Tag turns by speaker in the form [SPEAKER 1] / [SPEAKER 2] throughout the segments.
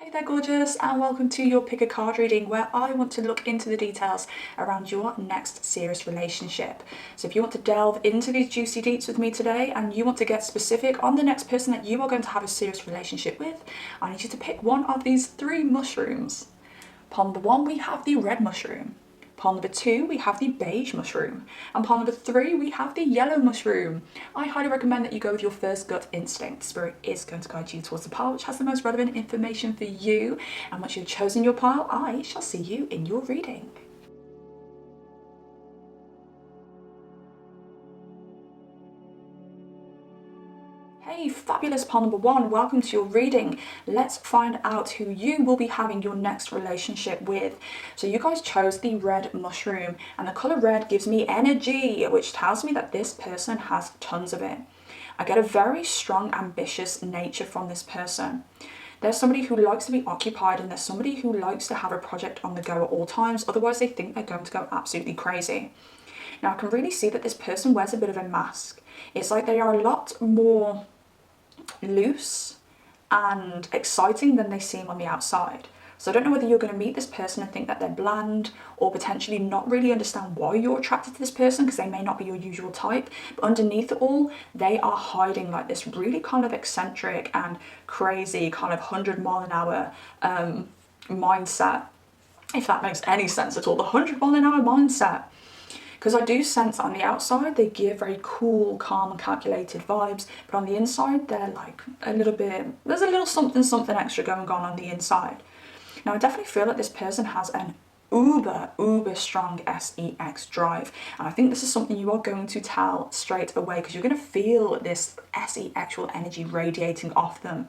[SPEAKER 1] Hey there gorgeous, and welcome to your pick a card reading where I want to look into the details around your next serious relationship. So if you want to delve into these juicy deets with me today and you want to get specific on the next person that you are going to have a serious relationship with, I need you to pick one of these three mushrooms. Pile number one, we have the red mushroom. Pile number two, we have the beige mushroom. And pile number three, we have the yellow mushroom. I highly recommend that you go with your first gut instinct. Spirit is going to guide you towards the pile which has the most relevant information for you. And once you've chosen your pile, I shall see you in your reading. Hey, fabulous pile number one, welcome to your reading. Let's find out who you will be having your next relationship with. So you guys chose the red mushroom, and the colour red gives me energy, which tells me that this person has tons of it. I get a very strong, ambitious nature from this person. There's somebody who likes to be occupied, and there's somebody who likes to have a project on the go at all times, otherwise they think they're going to go absolutely crazy. Now I can really see that this person wears a bit of a mask. It's like they are a lot more loose and exciting than they seem on the outside. So I don't know whether you're going to meet this person and think that they're bland, or potentially not really understand why you're attracted to this person because they may not be your usual type, but underneath it all they are hiding like this really kind of eccentric and crazy kind of 100-mile-an-hour mindset, if that makes any sense at all. The 100-mile-an-hour mindset. Because I do sense on the outside they give very cool, calm and calculated vibes, but on the inside they're like a little bit, there's a little something extra going on the inside. Now I definitely feel that this person has an uber strong sex drive, and I think this is something you are going to tell straight away because you're going to feel this sexual energy radiating off them.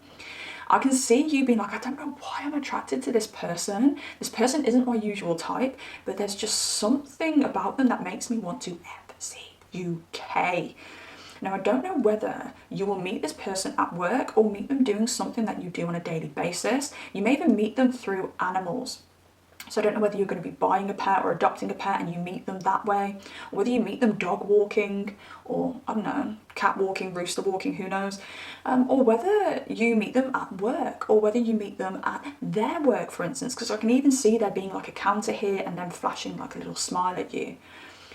[SPEAKER 1] I can see you being like, I don't know why I'm attracted to this person. This person isn't my usual type, but there's just something about them that makes me want to FCUK. Now, I don't know whether you will meet this person at work or meet them doing something that you do on a daily basis. You may even meet them through animals. So I don't know whether you're going to be buying a pet or adopting a pet and you meet them that way, or whether you meet them dog walking, or I don't know, cat walking, rooster walking, who knows, or whether you meet them at work, or whether you meet them at their work, for instance, because I can even see there being like a counter here and then flashing like a little smile at you.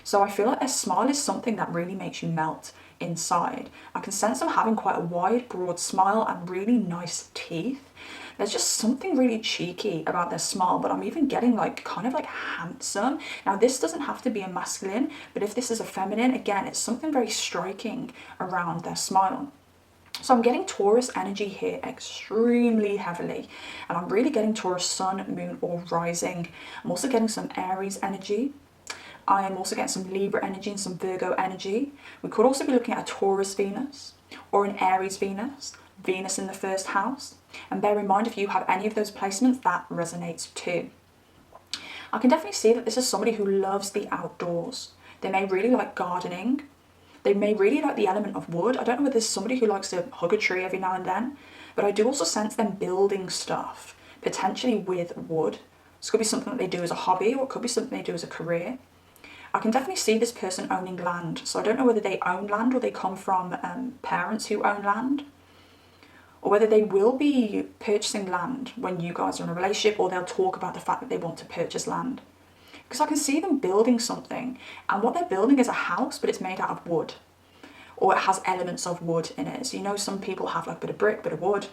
[SPEAKER 1] So I feel like their smile is something that really makes you melt inside. I can sense them having quite a wide, broad smile and really nice teeth. There's just something really cheeky about their smile, but I'm even getting like kind of like handsome. Now this doesn't have to be a masculine, but if this is a feminine, again, it's something very striking around their smile. So I'm getting Taurus energy here extremely heavily, and I'm really getting Taurus sun, moon or rising. I'm also getting some Aries energy. I am also getting some Libra energy and some Virgo energy. We could also be looking at a Taurus Venus or an Aries Venus, Venus in the first house. And bear in mind, if you have any of those placements, that resonates too. I can definitely see that this is somebody who loves the outdoors. They may really like gardening. They may really like the element of wood. I don't know whether there's somebody who likes to hug a tree every now and then, but I do also sense them building stuff, potentially with wood. This could be something that they do as a hobby, or it could be something they do as a career. I can definitely see this person owning land. So I don't know whether they own land or they come from parents who own land, or whether they will be purchasing land when you guys are in a relationship, or they'll talk about the fact that they want to purchase land. Because I can see them building something, and what they're building is a house, but it's made out of wood, or it has elements of wood in it. So you know, some people have like a bit of brick, bit of wood,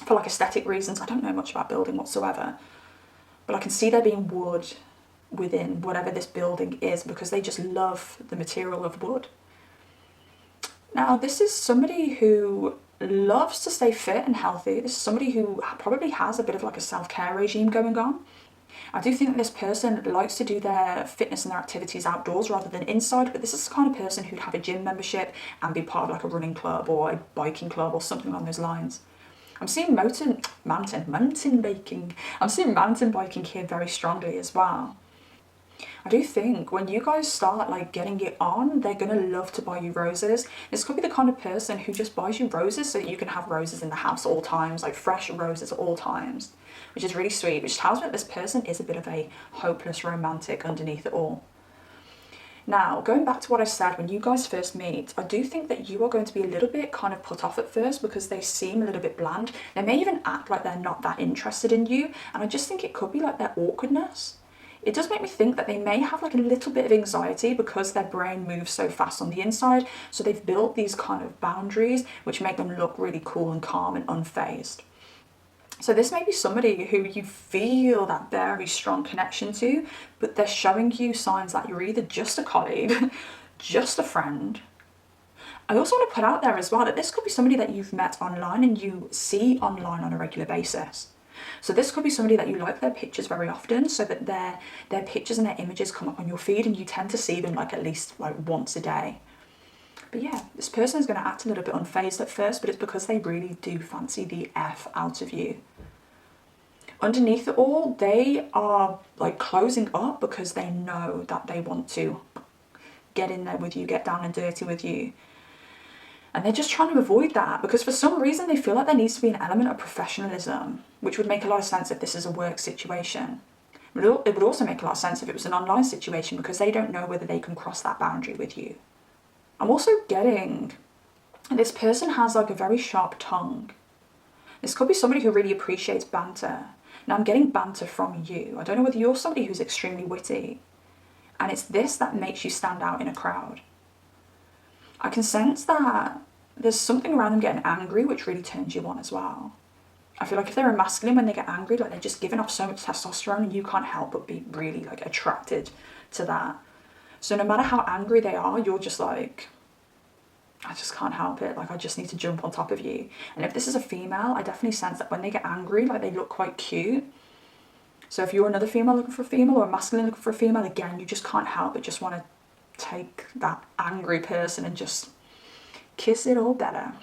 [SPEAKER 1] for like aesthetic reasons. I don't know much about building whatsoever, but I can see there being wood within whatever this building is because they just love the material of wood. Now this is somebody who loves to stay fit and healthy. This is somebody who probably has a bit of like a self-care regime going on. I do think that this person likes to do their fitness and their activities outdoors rather than inside, but this is the kind of person who'd have a gym membership and be part of like a running club or a biking club or something along those lines. I'm seeing mountain biking. I'm seeing mountain biking here very strongly as well. I do think when you guys start like getting it on, they're gonna love to buy you roses. This could be the kind of person who just buys you roses so that you can have roses in the house at all times, like fresh roses at all times, which is really sweet, which tells me that this person is a bit of a hopeless romantic underneath it all. Now, going back to what I said, when you guys first meet, I do think that you are going to be a little bit kind of put off at first because they seem a little bit bland. They may even act like they're not that interested in you. And I just think it could be like their awkwardness. It does make me think that they may have like a little bit of anxiety because their brain moves so fast on the inside. So they've built these kind of boundaries which make them look really cool and calm and unfazed. So this may be somebody who you feel that very strong connection to, but they're showing you signs that you're either just a colleague, just a friend. I also want to put out there as well that this could be somebody that you've met online and you see online on a regular basis. So this could be somebody that you like their pictures very often, so that their pictures and their images come up on your feed and you tend to see them like at least like once a day. But yeah, this person is going to act a little bit unfazed at first, but it's because they really do fancy the F out of you. Underneath it all, they are like closing up because they know that they want to get in there with you, get down and dirty with you. And they're just trying to avoid that because for some reason they feel like there needs to be an element of professionalism, which would make a lot of sense if this is a work situation. It would also make a lot of sense if it was an online situation because they don't know whether they can cross that boundary with you. I'm also getting this person has like a very sharp tongue. This could be somebody who really appreciates banter. Now I'm getting banter from you. I don't know whether you're somebody who's extremely witty. And it's this that makes you stand out in a crowd. I can sense that there's something around them getting angry which really turns you on as well. I feel like if they're a masculine, when they get angry, like they're just giving off so much testosterone and you can't help but be really like attracted to that. So no matter how angry they are, you're just like, I just can't help it. Like I just need to jump on top of you. And if this is a female, I definitely sense that when they get angry, like they look quite cute. So if you're another female looking for a female or a masculine looking for a female, again, you just can't help but just want to take that angry person and just kiss it all better.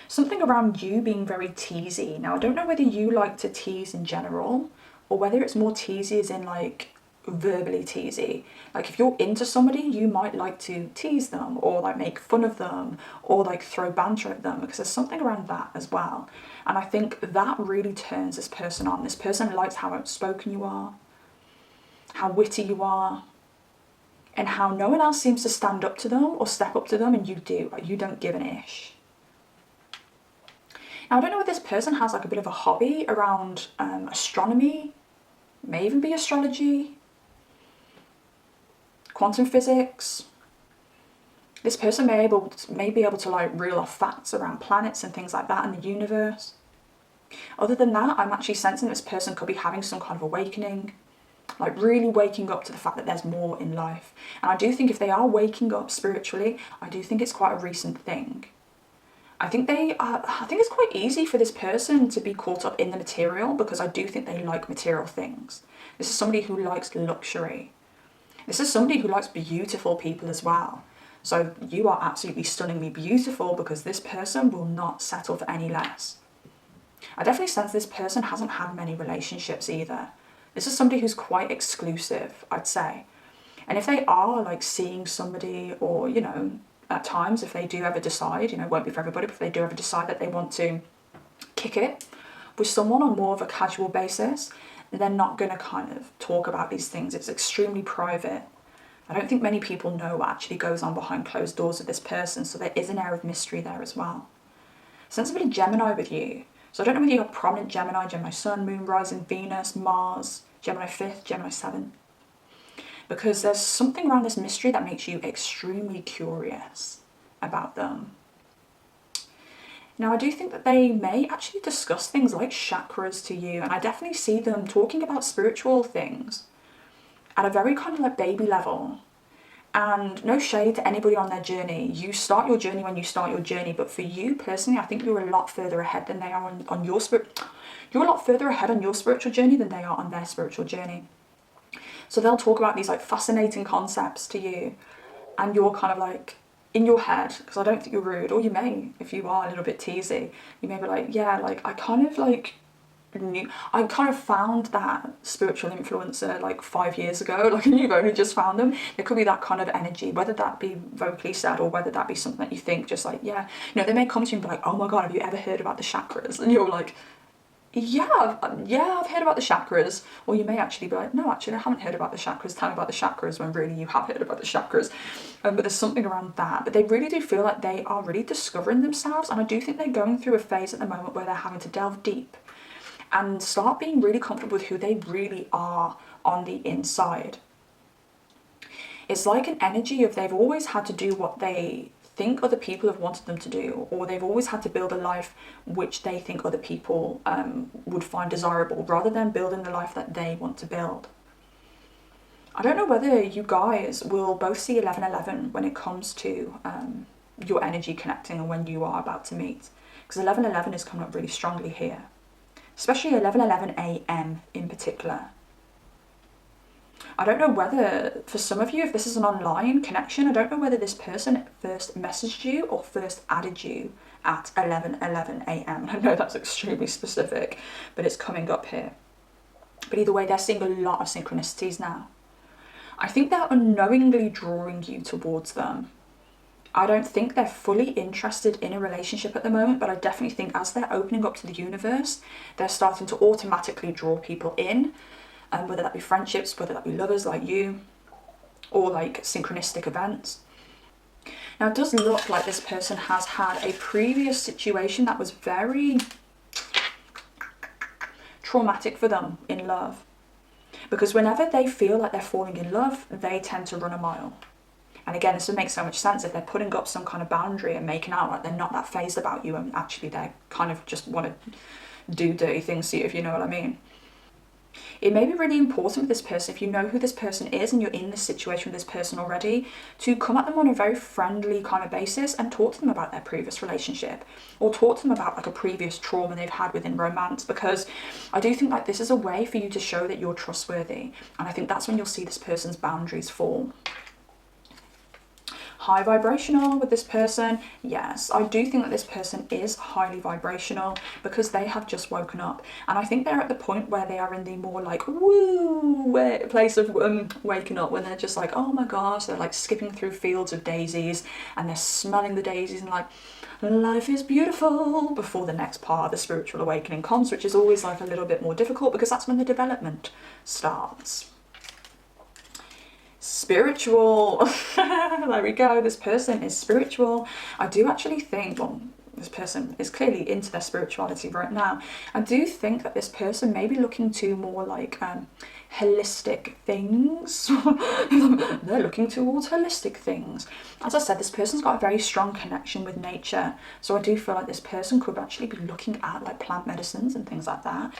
[SPEAKER 1] Something around you being very teasy. Now, I don't know whether you like to tease in general or whether it's more teasy as in like verbally teasy. Like if you're into somebody, you might like to tease them or like make fun of them or like throw banter at them because there's something around that as well. And I think that really turns this person on. This person likes how outspoken you are, how witty you are, and how no one else seems to stand up to them or step up to them and you do. Like you don't give an ish. Now, I don't know if this person has like a bit of a hobby around astronomy, may even be astrology, quantum physics. This person may be able to like reel off facts around planets and things like that in the universe. Other than that, I'm actually sensing this person could be having some kind of awakening, like really waking up to the fact that there's more in life. And I do think if they are waking up spiritually, I do think it's quite a recent thing. I think it's quite easy for this person to be caught up in the material because I do think they like material things. This is somebody who likes luxury. This is somebody who likes beautiful people as well. So you are absolutely stunningly beautiful because this person will not settle for any less. I definitely sense this person hasn't had many relationships either. This is somebody who's quite exclusive, I'd say. And if they are like seeing somebody or, you know, at times if they do ever decide, you know, it won't be for everybody, but if they do ever decide that they want to kick it with someone on more of a casual basis, they're not going to kind of talk about these things. It's extremely private. I don't think many people know what actually goes on behind closed doors with this person, so there is an air of mystery there as well. Sense a bit of Gemini with you. So I don't know whether you have prominent Gemini, Gemini Sun, Moon, Rising, Venus, Mars, Gemini 5th, Gemini 7th. Because there's something around this mystery that makes you extremely curious about them. Now, I do think that they may actually discuss things like chakras to you, and I definitely see them talking about spiritual things at a very kind of like baby level. And no shade to anybody on their journey. You start your journey when you start your journey, but for you personally, I think you're a lot further ahead than they are on your spirit. You're a lot further ahead on your spiritual journey than they are on their spiritual journey. So they'll talk about these like fascinating concepts to you, and you're kind of like in your head, because I don't think you're rude, or you may, if you are a little bit teasy, you may be like, yeah, like I kind of found that spiritual influencer like 5 years ago, like, and you've only just found them. There could be that kind of energy, whether that be vocally said or whether that be something that you think just like, yeah, you know, they may come to you and be like, oh my God, have you ever heard about the chakras? And you're like, Yeah, I've heard about the chakras. Or you may actually be like, no, actually, I haven't heard about the chakras. Tell me about the chakras, when really you have heard about the chakras. But there's something around that. But they really do feel like they are really discovering themselves. And I do think they're going through a phase at the moment where they're having to delve deep and start being really comfortable with who they really are on the inside. It's like an energy of they've always had to do what they think other people have wanted them to do, or they've always had to build a life which they think other people would find desirable, rather than building the life that they want to build. I don't know whether you guys will both see 1111 when it comes to your energy connecting and when you are about to meet, because 1111 is coming up really strongly here, especially 1111 AM in particular. I don't know whether, for some of you, if this is an online connection, I don't know whether this person first messaged you or first added you at 11:11 AM. I know that's extremely specific, but it's coming up here. But either way, they're seeing a lot of synchronicities now. I think they're unknowingly drawing you towards them. I don't think they're fully interested in a relationship at the moment, but I definitely think as they're opening up to the universe, they're starting to automatically draw people in. Whether that be friendships, whether that be lovers like you, or like synchronistic events. Now it does look like this person has had a previous situation that was very traumatic for them in love. Because whenever they feel like they're falling in love, they tend to run a mile. And again, this would make so much sense if they're putting up some kind of boundary and making out like they're not that phased about you, and actually they kind of just want to do dirty things to you, if you know what I mean. It may be really important with this person, if you know who this person is and you're in this situation with this person already, to come at them on a very friendly kind of basis and talk to them about their previous relationship, or talk to them about like a previous trauma they've had within romance, because I do think like this is a way for you to show that you're trustworthy, and I think that's when you'll see this person's boundaries fall. High vibrational with this person, yes, I do think that this person is highly vibrational because they have just woken up, and I think they're at the point where they are in the more like woo place of waking up, when they're just like, oh my gosh, they're like skipping through fields of daisies and they're smelling the daisies and like, life is beautiful, before the next part of the spiritual awakening comes, which is always like a little bit more difficult because that's when the development starts. Spiritual. There we go, this person is spiritual. I do actually think, well, this person is clearly into their spirituality right now. I do think that this person may be looking to more like holistic things. They're looking towards holistic things. As I said, this person's got a very strong connection with nature, so I do feel like this person could actually be looking at like plant medicines and things like that.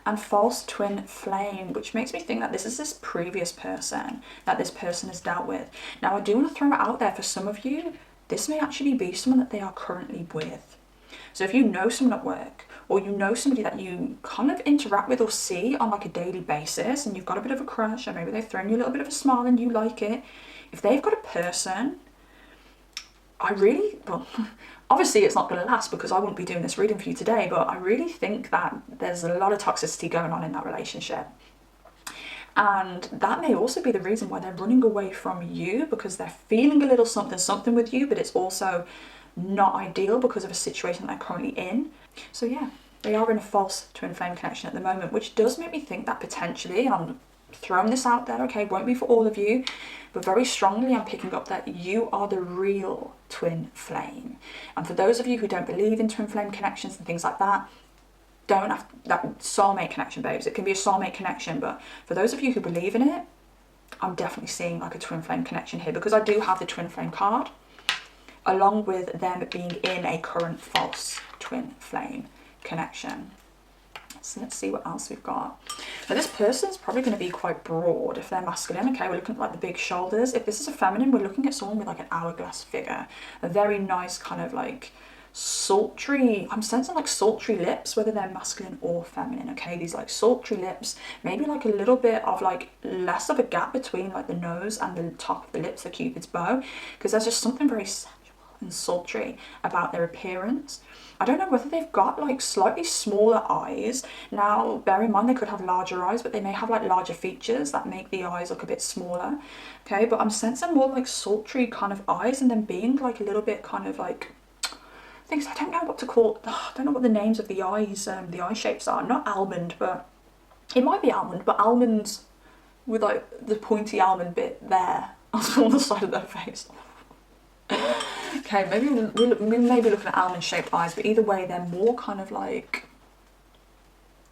[SPEAKER 1] And false twin flame, which makes me think that this is this previous person that this person has dealt with. Now I do want to throw it out there, for some of you, this may actually be someone that they are currently with. So if you know someone at work, or you know somebody that you kind of interact with or see on like a daily basis, and you've got a bit of a crush, or maybe they've thrown you a little bit of a smile and you like it, if they've got a person, well, obviously it's not going to last because I wouldn't be doing this reading for you today, but I really think that there's a lot of toxicity going on in that relationship. And that may also be the reason why they're running away from you, because they're feeling a little something with you, but it's also not ideal because of a situation they're currently in. So yeah, they are in a false twin flame connection at the moment, which does make me think that potentially, and I'm throwing this out there, okay, won't be for all of you, but very strongly I'm picking up that you are the real twin flame. And for those of you who don't believe in twin flame connections and things like that, don't have that soulmate connection, babes. It can be a soulmate connection, but for those of you who believe in it, I'm definitely seeing like a twin flame connection here, because I do have the twin flame card, along with them being in a current false twin flame connection. So let's see what else we've got. Now this person's probably going to be quite broad if they're masculine. Okay, we're looking at like the big shoulders. If this is a feminine, we're looking at someone with like an hourglass figure, a very nice kind of like sultry, I'm sensing like sultry lips, whether they're masculine or feminine. Okay, these like sultry lips, maybe like a little bit of like less of a gap between like the nose and the top of the lips, the cupid's bow, because there's just something very sensual and sultry about their appearance. I don't know whether they've got like slightly smaller eyes. Now, bear in mind they could have larger eyes, but they may have like larger features that make the eyes look a bit smaller. Okay, but I'm sensing more like sultry kind of eyes, and then being like a little bit kind of like things I don't know what to call. I don't know what the names of the eyes, the eye shapes are. Not almond, but it might be almond, but almonds with like the pointy almond bit there on the side of their face. Okay, maybe we may be looking at almond shaped eyes, but either way, they're more kind of like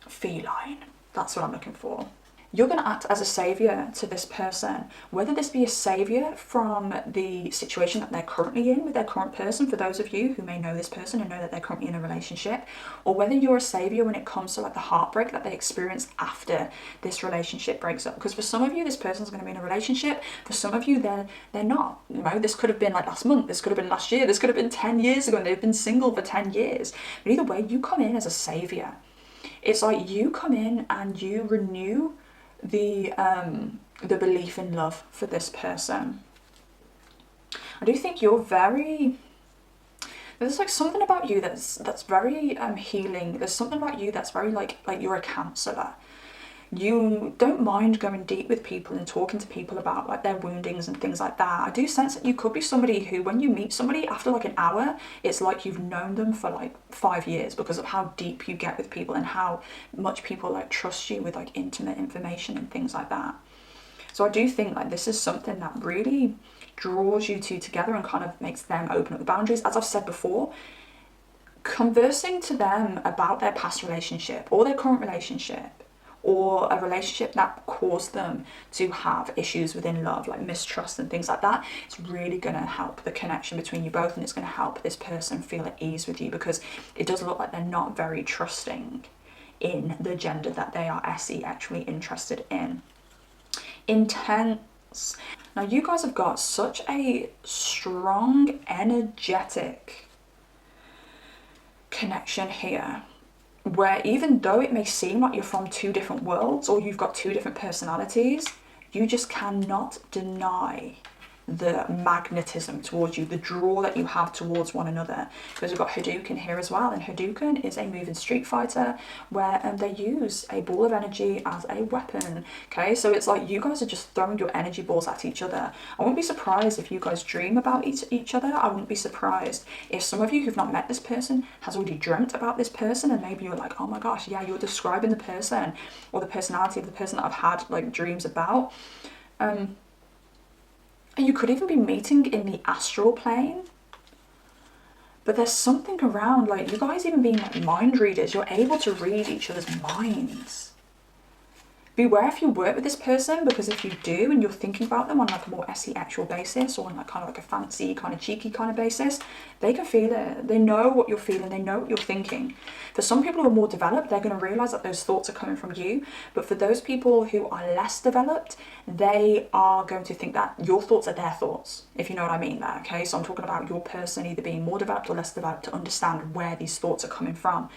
[SPEAKER 1] feline. That's what I'm looking for. You're going to act as a saviour to this person, whether this be a saviour from the situation that they're currently in with their current person, for those of you who may know this person and know that they're currently in a relationship, or whether you're a saviour when it comes to like the heartbreak that they experience after this relationship breaks up. Because for some of you, this person's going to be in a relationship. For some of you, they're not. You know, this could have been like last month, this could have been last year, this could have been 10 years ago, and they've been single for 10 years. But either way, you come in as a saviour. It's like you come in and you renew the belief in love for this person. I do think you're very, there's like something about you that's very healing. There's something about you that's very like you're a counsellor. You don't mind going deep with people and talking to people about like their woundings and things like that. I do sense that you could be somebody who, when you meet somebody after like an hour, it's like you've known them for like 5 years, because of how deep you get with people and how much people like trust you with like intimate information and things like that. So I do think like this is something that really draws you two together and kind of makes them open up the boundaries. As I've said before, conversing to them about their past relationship or their current relationship, or a relationship that caused them to have issues within love, like mistrust and things like that, it's really going to help the connection between you both, and it's going to help this person feel at ease with you, because it does look like they're not very trusting in the gender that they are actually interested in. Intense. Now you guys have got such a strong, energetic connection here, where even though it may seem like you're from two different worlds or you've got two different personalities, you just cannot deny the magnetism towards you, the draw that you have towards one another. Because we've got Hadouken here as well, and Hadouken is a moving street fighter where they use a ball of energy as a weapon. Okay, so it's like you guys are just throwing your energy balls at each other. I wouldn't be surprised if you guys dream about each other. I wouldn't be surprised if some of you who've not met this person has already dreamt about this person, and maybe you're like, oh my gosh, yeah, you're describing the person or the personality of the person that I've had like dreams about. And you could even be meeting in the astral plane. But there's something around, like, you guys even being like mind readers, you're able to read each other's minds. Beware if you work with this person, because if you do and you're thinking about them on like a more actual basis, or on like kind of like a fancy kind of cheeky kind of basis, they can feel it. They know what you're feeling, they know what you're thinking. For some people who are more developed, they're going to realize that those thoughts are coming from you. But for those people who are less developed, they are going to think that your thoughts are their thoughts, if you know what I mean there. Okay, so I'm talking about your person either being more developed or less developed to understand where these thoughts are coming from.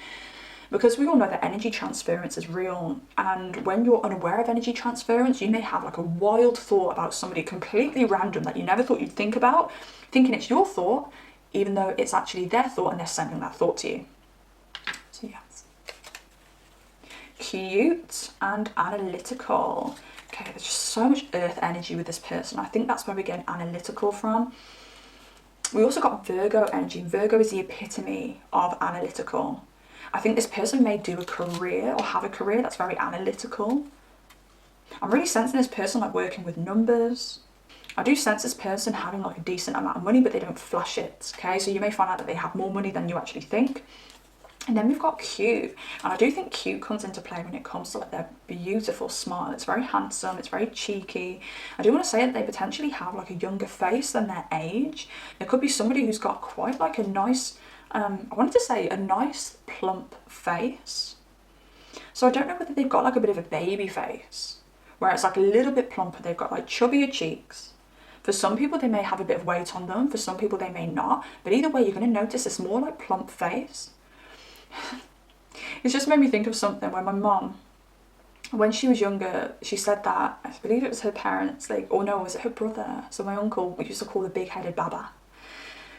[SPEAKER 1] Because we all know that energy transference is real, and when you're unaware of energy transference, you may have like a wild thought about somebody completely random that you never thought you'd think about, thinking it's your thought, even though it's actually their thought and they're sending that thought to you. So yes. Cute and analytical. Okay, there's just so much earth energy with this person. I think that's where we get analytical from. We also got Virgo energy. Virgo is the epitome of analytical. I think this person may do a career or have a career that's very analytical. I'm really sensing this person like working with numbers. I do sense this person having like a decent amount of money, but they don't flash it, okay? So you may find out that they have more money than you actually think. And then we've got cute, and I do think cute comes into play when it comes to like their beautiful smile. It's very handsome, it's very cheeky. I do want to say that they potentially have like a younger face than their age. It could be somebody who's got quite like a nice, I wanted to say a nice plump face. So I don't know whether they've got like a bit of a baby face, where it's like a little bit plumper. They've got like chubbier cheeks. For some people, they may have a bit of weight on them. For some people, they may not. But either way, you're going to notice this more like plump face. It's just made me think of something where my mom, when she was younger, she said that, I believe it was her parents, like, or no, was it her brother? So my uncle, we used to call the big-headed baba,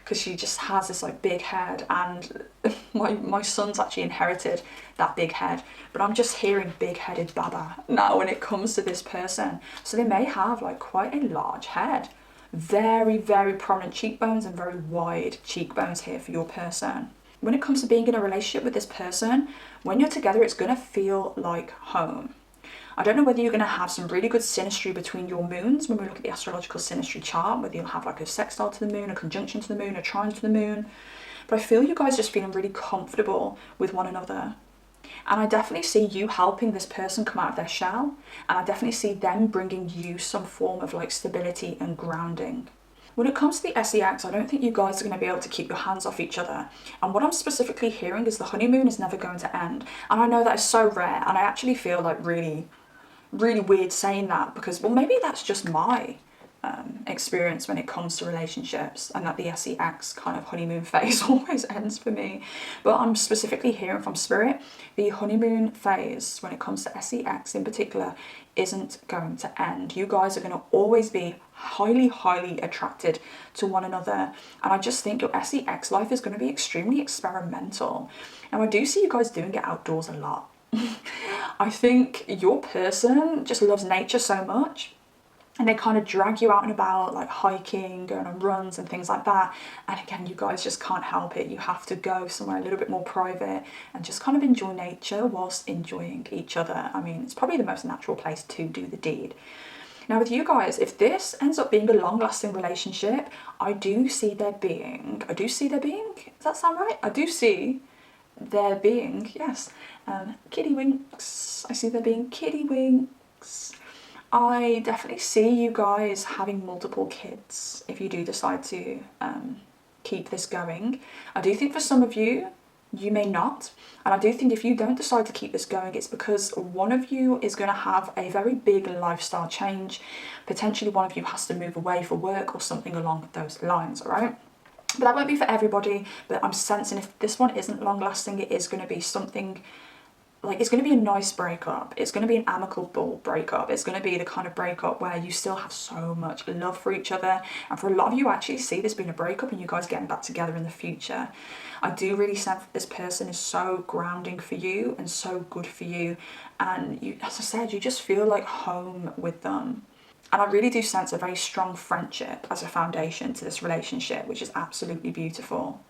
[SPEAKER 1] because she just has this like big head, and my son's actually inherited that big head, but I'm just hearing big-headed baba now when it comes to this person. So they may have like quite a large head. Very, very prominent cheekbones and very wide cheekbones here for your person. When it comes to being in a relationship with this person, when you're together, it's going to feel like home. I don't know whether you're going to have some really good synastry between your moons when we look at the astrological synastry chart, whether you'll have like a sextile to the moon, a conjunction to the moon, a trine to the moon. But I feel you guys just feeling really comfortable with one another. And I definitely see you helping this person come out of their shell. And I definitely see them bringing you some form of like stability and grounding. When it comes to the SEX, I don't think you guys are going to be able to keep your hands off each other. And what I'm specifically hearing is the honeymoon is never going to end. And I know that is so rare. And I actually feel like really weird saying that because, well, maybe that's just my experience when it comes to relationships, and that the SEX kind of honeymoon phase always ends for me. But I'm specifically hearing from spirit, the honeymoon phase when it comes to SEX in particular isn't going to end. You guys are going to always be highly attracted to one another, and I just think your SEX life is going to be extremely experimental. Now I do see you guys doing it outdoors a lot. I think your person just loves nature so much, and they kind of drag you out and about, like hiking, going on runs and things like that. And again, you guys just can't help it. You have to go somewhere a little bit more private and just kind of enjoy nature whilst enjoying each other. I mean, it's probably the most natural place to do the deed. Now with you guys, if this ends up being a long-lasting relationship, I do see there being, does that sound right? I do see there being, yes, kitty winks. I see there being kitty winks. I definitely see you guys having multiple kids if you do decide to keep this going. I do think for some of you, you may not. And I do think if you don't decide to keep this going, it's because one of you is going to have a very big lifestyle change. Potentially one of you has to move away for work or something along those lines, all right? But that won't be for everybody. But I'm sensing if this one isn't long lasting, it is going to be something like, it's going to be a nice breakup. It's going to be an amicable breakup. It's going to be the kind of breakup where you still have so much love for each other. And for a lot of you, I actually see this being a breakup and you guys getting back together in the future. I do really sense that this person is so grounding for you and so good for you. And you, as I said, you just feel like home with them. And I really do sense a very strong friendship as a foundation to this relationship, which is absolutely beautiful.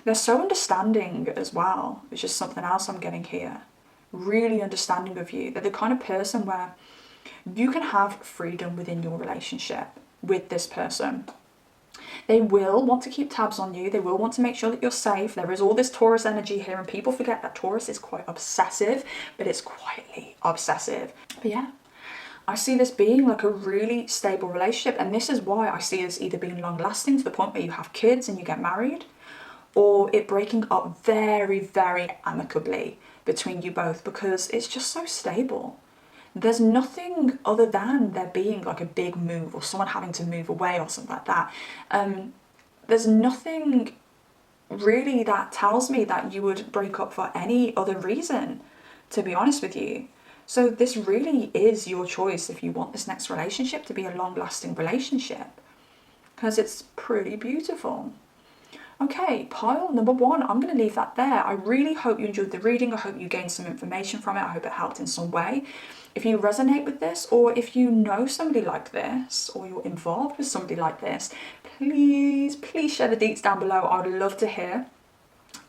[SPEAKER 1] They're so understanding as well, which is something else I'm getting here. Really understanding of you. They're the kind of person where you can have freedom within your relationship with this person. They will want to keep tabs on you. They will want to make sure that you're safe. There is all this Taurus energy here, and people forget that Taurus is quite obsessive, but it's quietly obsessive. But yeah, I see this being like a really stable relationship, and this is why I see this either being long lasting to the point where you have kids and you get married, or it breaking up very amicably between you both, because it's just so stable. There's nothing other than there being like a big move or someone having to move away or something like that. There's nothing really that tells me that you would break up for any other reason, to be honest with you. So this really is your choice if you want this next relationship to be a long-lasting relationship, because it's pretty beautiful. Okay, pile number one, I'm going to leave that there. I really hope you enjoyed the reading. I hope you gained some information from it. I hope it helped in some way. If you resonate with this, or if you know somebody like this, or you're involved with somebody like this, please share the deets down below. I would love to hear.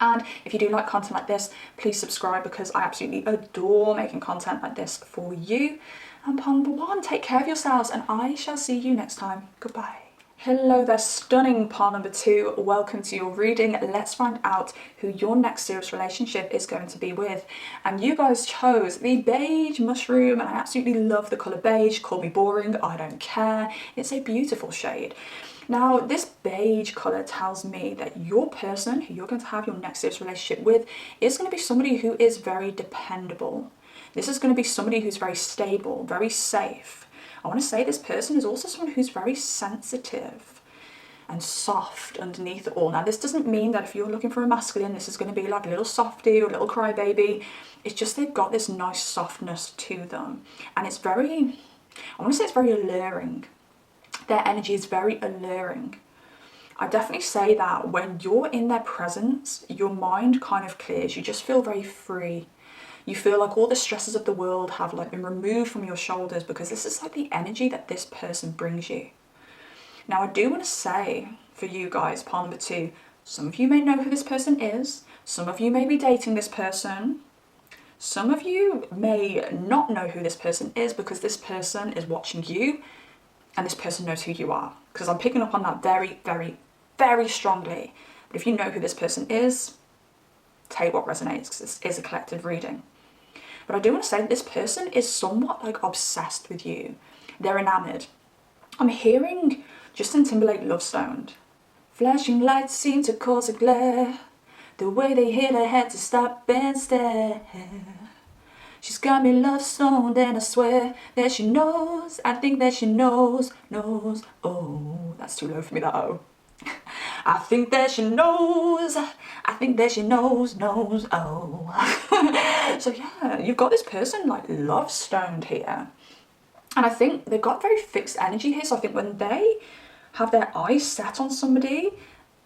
[SPEAKER 1] And if you do like content like this, please subscribe, because I absolutely adore making content like this for you. And pile number one, take care of yourselves, and I shall see you next time. Goodbye. Hello there, stunning pile number two. Welcome to your reading. Let's find out who your next serious relationship is going to be with. And you guys chose the beige mushroom, and I absolutely love the colour beige. Call me boring, I don't care. It's a beautiful shade. Now, this beige colour tells me that your person who you're going to have your next serious relationship with is going to be somebody who is very dependable. This is going to be somebody who's very stable, very safe. I want to say this person is also someone who's very sensitive and soft underneath it all. Now, this doesn't mean that if you're looking for a masculine, this is going to be like a little softie or a little crybaby. It's just they've got this nice softness to them. And it's very, I want to say it's very alluring. Their energy is very alluring. I definitely say that when you're in their presence, your mind kind of clears. You just feel very free. You feel like all the stresses of the world have like been removed from your shoulders, because this is like the energy that this person brings you. Now, I do want to say for you guys, part number 2, some of you may know who this person is. Some of you may be dating this person. Some of you may not know who this person is because this person is watching you and this person knows who you are. Because I'm picking up on that very, very, very strongly. But if you know who this person is, take what resonates, because this is a collective reading. But I do want to say that this person is somewhat like obsessed with you. They're enamored. I'm hearing Justin Timberlake Love Stoned. Flashing lights seem to cause a glare. The way they hit her head to stop and stare. She's got me love stoned and I swear that she knows. I think that she knows. Oh, that's too low for me, that oh. I think that she knows. I think that she knows. Oh. So yeah, you've got this person like love stoned here. And I think they've got very fixed energy here. So I think when they have their eyes set on somebody,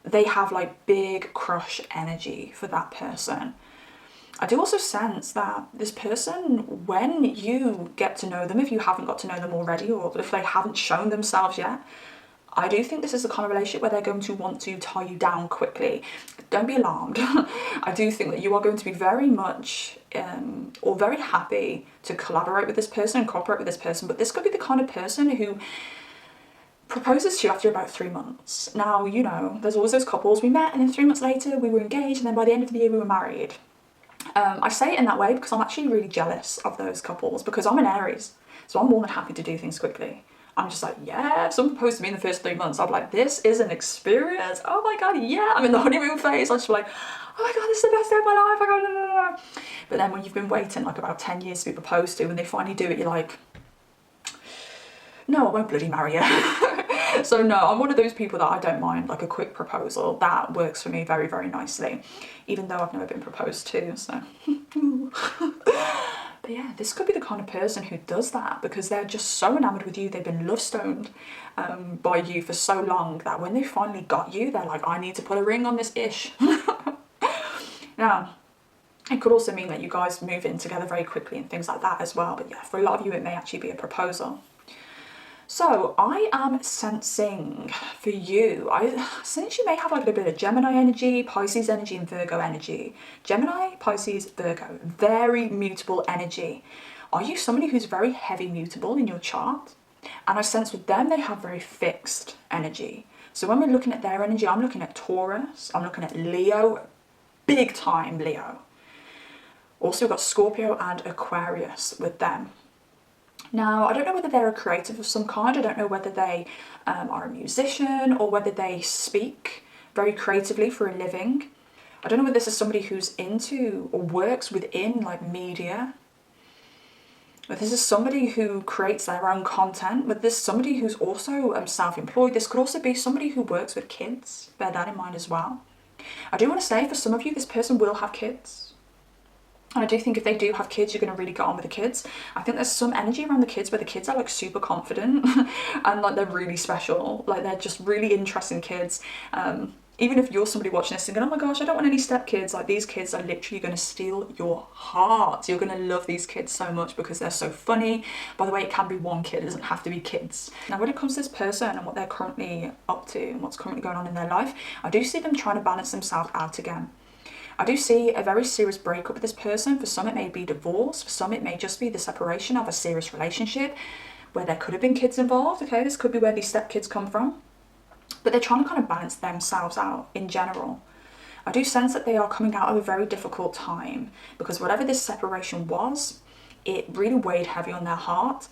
[SPEAKER 1] they have like big crush energy for that person. I do also sense that this person, when you get to know them, if you haven't got to know them already, or if they haven't shown themselves yet, I do think this is the kind of relationship where they're going to want to tie you down quickly. Don't be alarmed. I do think that you are going to be very much or very happy to collaborate with this person and cooperate with this person, but this could be the kind of person who proposes to you after about 3 months. Now, you know, there's always those couples, we met and then 3 months later we were engaged and then by the end of the year we were married. I say it in that way because I'm actually really jealous of those couples because I'm an Aries, so I'm more than happy to do things quickly. I'm just like, yeah, if someone proposed to me in the first 3 months, I'd be like, this is an experience. Oh my God, yeah, I'm in the honeymoon phase. I'm just like, oh my God, this is the best day of my life. But then when you've been waiting like about 10 years to be proposed to and they finally do it, you're like, no, I won't bloody marry you. So no, I'm one of those people that I don't mind like a quick proposal. That works for me very, very nicely, even though I've never been proposed to, so. But yeah, this could be the kind of person who does that because they're just so enamored with you. They've been love stoned by you for so long that when they finally got you, they're like, I need to put a ring on this ish. Now, it could also mean that you guys move in together very quickly and things like that as well. But yeah, for a lot of you, it may actually be a proposal. So I am sensing for you, I sense you may have like a bit of Gemini energy, Pisces energy and Virgo energy. Gemini, Pisces, Virgo, very mutable energy. Are you somebody who's very heavy mutable in your chart? And I sense with them, they have very fixed energy. So when we're looking at their energy, I'm looking at Taurus, I'm looking at Leo, big time Leo. Also we've got Scorpio and Aquarius with them. Now, I don't know whether they're a creative of some kind. I don't know whether they are a musician or whether they speak very creatively for a living. I don't know whether this is somebody who's into or works within like media. But this is somebody who creates their own content. But this is somebody who's also self-employed. This could also be somebody who works with kids. Bear that in mind as well. I do want to say for some of you, this person will have kids. And I do think if they do have kids, you're going to really get on with the kids. I think there's some energy around the kids where the kids are like super confident and like they're really special. Like they're just really interesting kids. Even if you're somebody watching this and going, oh my gosh, I don't want any stepkids. Like these kids are literally going to steal your heart. You're going to love these kids so much because they're so funny. By the way, it can be one kid. It doesn't have to be kids. Now, when it comes to this person and what they're currently up to and what's currently going on in their life, I do see them trying to balance themselves out again. I do see a very serious breakup with this person. For some, it may be divorce. For some, it may just be the separation of a serious relationship where there could have been kids involved. Okay, this could be where these stepkids come from. But they're trying to kind of balance themselves out in general. I do sense that they are coming out of a very difficult time because whatever this separation was, it really weighed heavy on their heart.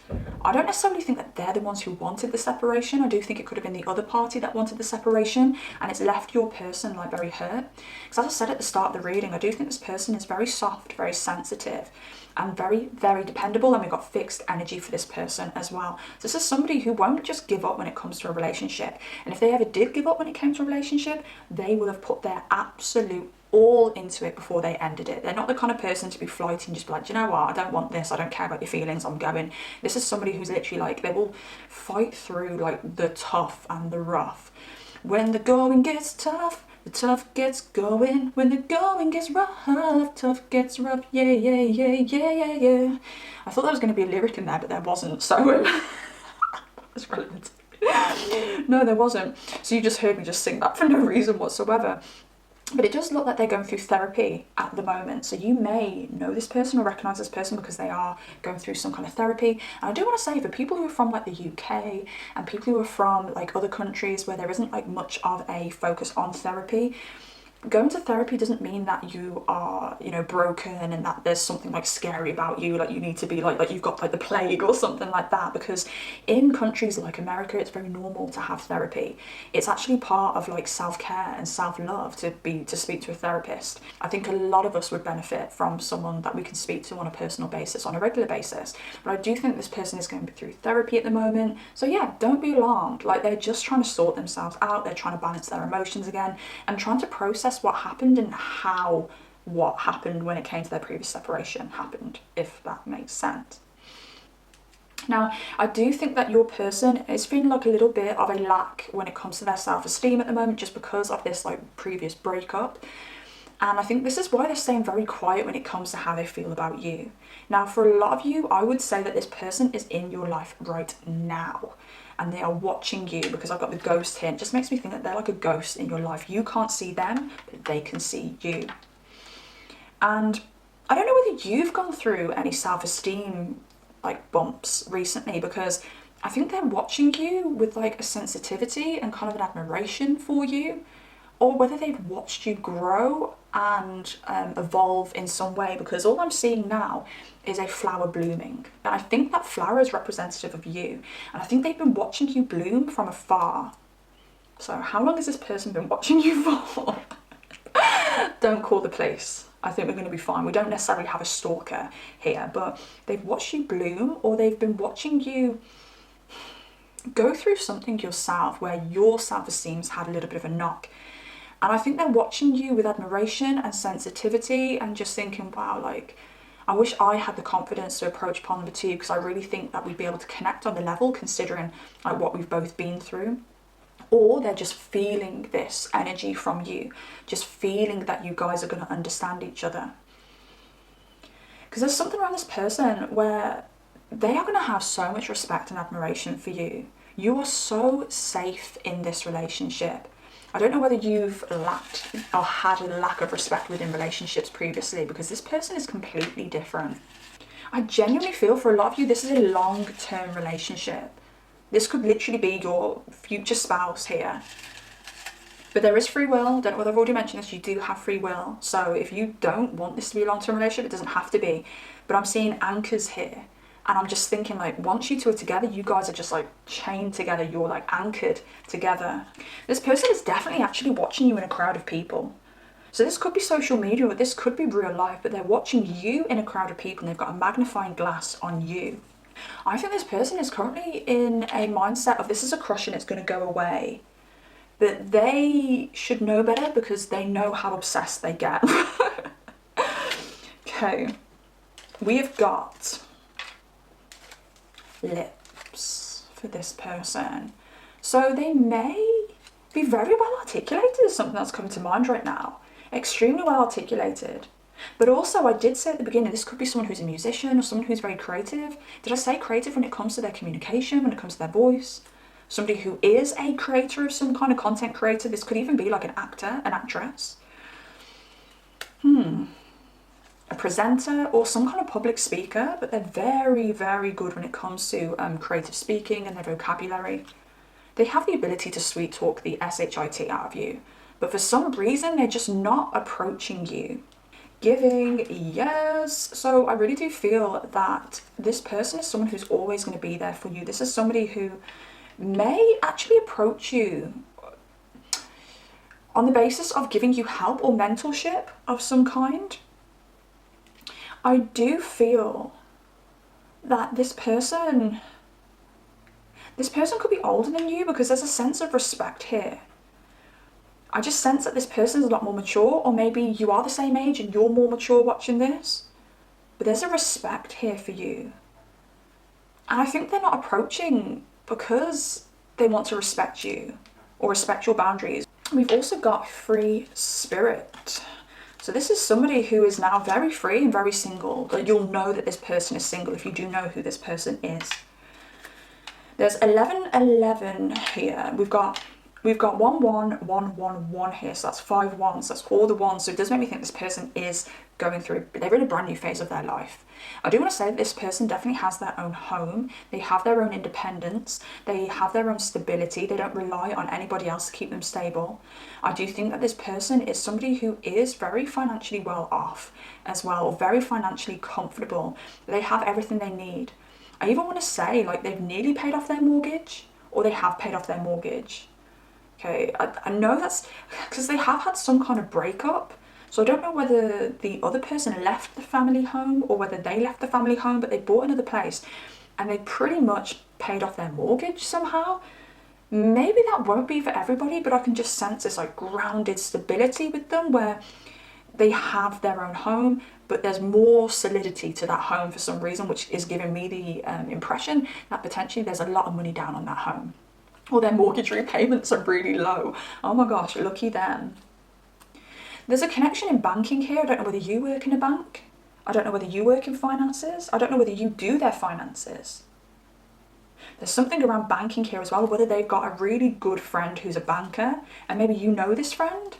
[SPEAKER 1] I don't necessarily think that they're the ones who wanted the separation. I do think it could have been the other party that wanted the separation and it's left your person like very hurt. Because as I said at the start of the reading, I do think this person is very soft, very sensitive and very, very dependable, and we've got fixed energy for this person as well. So this is somebody who won't just give up when it comes to a relationship. And if they ever did give up when it came to a relationship, they will have put their absolute all into it before they ended it. They're not the kind of person to be flighty and just be like, do you know what, I don't want this, I don't care about your feelings, I'm going. This is somebody who's literally like, they will fight through like the tough and the rough. When the going gets tough, the tough gets going. When the going gets rough, tough gets rough. Yeah, yeah, yeah, yeah, yeah, yeah. I thought there was going to be a lyric in there, but there wasn't, so that's relevant. No, there wasn't. So you just heard me just sing that for no reason whatsoever. But it does look like they're going through therapy at the moment. So you may know this person or recognise this person because they are going through some kind of therapy. And I do want to say, for people who are from like the UK and people who are from like other countries where there isn't like much of a focus on therapy, going to therapy doesn't mean that you are, you know, broken and that there's something like scary about you, like you need to be like you've got like the plague or something like that. Because in countries like America, it's very normal to have therapy. It's actually part of like self-care and self-love to speak to a therapist. I think a lot of us would benefit from someone that we can speak to on a personal basis, on a regular basis. But I do think this person is going through therapy at the moment. So yeah, don't be alarmed. Like, they're just trying to sort themselves out. They're trying to balance their emotions again and trying to process what happened and how what happened when it came to their previous separation happened, if that makes sense. Now, I do think that your person is feeling like a little bit of a lack when it comes to their self-esteem at the moment, just because of this like previous breakup. And I think this is why they're staying very quiet when it comes to how they feel about you. Now, for a lot of you, I would say that this person is in your life right now. And they are watching you, because I've got the ghost here. It just makes me think that they're like a ghost in your life. You can't see them, but they can see you. And I don't know whether you've gone through any self-esteem like bumps recently, because I think they're watching you with like a sensitivity and kind of an admiration for you, or whether they've watched you grow and evolve in some way, because all I'm seeing now is a flower blooming. And I think that flower is representative of you. And I think they've been watching you bloom from afar. So how long has this person been watching you for? Don't call the police. I think we're going to be fine. We don't necessarily have a stalker here, but they've watched you bloom, or they've been watching you go through something yourself where your self-esteem's had a little bit of a knock. And I think they're watching you with admiration and sensitivity and just thinking, wow, like, I wish I had the confidence to approach pond number 2, because I really think that we'd be able to connect on the level, considering like what we've both been through. Or they're just feeling this energy from you, just feeling that you guys are going to understand each other. Because there's something around this person where they are going to have so much respect and admiration for you. You are so safe in this relationship. I don't know whether you've lacked or had a lack of respect within relationships previously, because this person is completely different. I genuinely feel for a lot of you, this is a long-term relationship. This could literally be your future spouse here. But there is free will. Don't know whether I've already mentioned this. You do have free will. So if you don't want this to be a long-term relationship, it doesn't have to be. But I'm seeing anchors here. And I'm just thinking, like, once you two are together, you guys are just like chained together. You're like anchored together. This person is definitely actually watching you in a crowd of people. So this could be social media, or this could be real life, but they're watching you in a crowd of people and they've got a magnifying glass on you. I think this person is currently in a mindset of this is a crush and it's going to go away. But they should know better, because they know how obsessed they get. Okay. We have got lips for this person. So they may be very well articulated, is something that's coming to mind right now. Extremely well articulated. But also, I did say at the beginning, this could be someone who's a musician or someone who's very creative. Did I say creative when it comes to their communication, when it comes to their voice? Somebody who is a creator of some kind of content creator. This could even be like an actor, an actress. A presenter or some kind of public speaker, but they're very, very good when it comes to creative speaking and their vocabulary. They have the ability to sweet talk the shit out of you, but for some reason, they're just not approaching you. Giving, yes. So I really do feel that this person is someone who's always going to be there for you. This is somebody who may actually approach you on the basis of giving you help or mentorship of some kind. I do feel that this person could be older than you, because there's a sense of respect here. I just sense that this person is a lot more mature, or maybe you are the same age and you're more mature watching this. But there's a respect here for you. And I think they're not approaching because they want to respect you or respect your boundaries. We've also got free spirit. So this is somebody who is now very free and very single. You'll know that this person is single if you do know who this person is. There's 11 here. We've got 1 1 1 1 1 here, so that's 5 ones. That's all the ones. So it does make me think this person is going through, they're in a brand new phase of their life. I do want to say that this person definitely has their own home. They have their own independence. They have their own stability. They don't rely on anybody else to keep them stable. I do think that this person is somebody who is very financially well off as well, very financially comfortable. They have everything they need. I even want to say like they've nearly paid off their mortgage, or they have paid off their mortgage. Okay, I know that's because they have had some kind of breakup. So I don't know whether the other person left the family home or whether they left the family home, but they bought another place and they pretty much paid off their mortgage somehow. Maybe that won't be for everybody, but I can just sense this like grounded stability with them where they have their own home, but there's more solidity to that home for some reason, which is giving me the impression that potentially there's a lot of money down on that home. Or their mortgage repayments are really low. Oh my gosh, lucky them. There's a connection in banking here. I don't know whether you work in a bank. I don't know whether you work in finances. I don't know whether you do their finances. There's something around banking here as well, whether they've got a really good friend who's a banker, and maybe you know this friend.